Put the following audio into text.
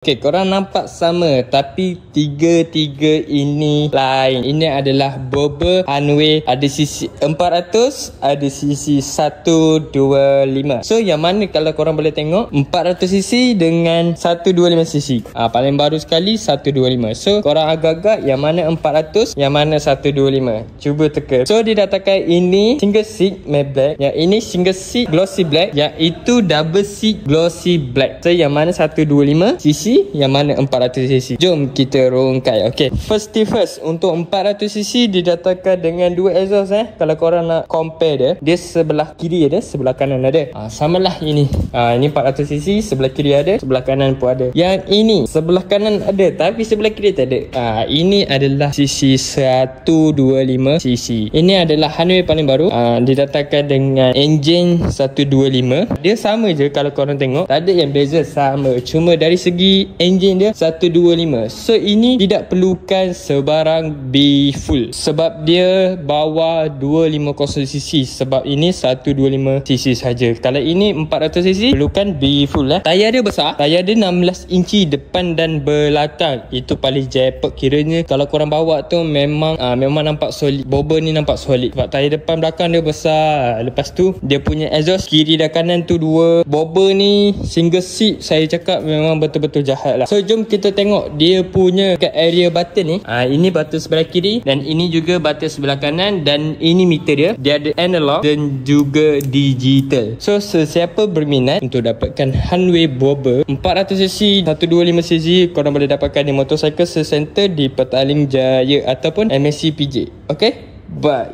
Okay, korang nampak sama tapi tiga-tiga ini lain. Ini adalah Bobber Hanway, ada sisi 400, ada sisi 125. So yang mana kalau korang boleh tengok 400cc dengan 125cc. Paling baru sekali 125. So korang agak-agak yang mana 400, yang mana 125. Cuba teka. So didatakan ini single seat matte black, yang ini single seat glossy black, yang itu double seat glossy black. So yang mana 125cc, yang mana 400cc. Jom kita rongkai. Okay, first thing first, untuk 400cc didatakan dengan dua exhaust. Kalau korang nak compare dia sebelah kiri ada, sebelah kanan ada. Samalah ini. Ini 400cc, sebelah kiri ada, sebelah kanan pun ada. Yang ini sebelah kanan ada tapi sebelah kiri tak ada. Ini adalah cc 125cc. Ini adalah Hanway paling baru. Didatakan dengan engine 125. Dia sama je kalau korang tengok, tak ada yang beza, sama. Cuma dari segi engine dia 125. So ini tidak perlukan sebarang B full sebab dia bawa 250cc, sebab ini 125cc saja. Kalau ini 400cc perlukan B full. Tayar dia besar, tayar dia 16 inci depan dan belakang. Itu paling jackpot kiranya. Kalau korang bawa tu memang nampak solid. Bobber ni nampak solid sebab tayar depan belakang dia besar. Lepas tu dia punya exhaust kiri dan kanan tu dua. Bobber ni single seat, saya cakap memang betul-betul jahat lah. So jom kita tengok dia punya area button ni. Ini button sebelah kiri dan ini juga button sebelah kanan, dan ini meter dia. Dia ada analog dan juga digital. So sesiapa berminat untuk dapatkan Hanway Bobber 400cc 125cc, korang boleh dapatkan di Motorcycle Center di Petaling Jaya ataupun MSC PJ. Okay, bye.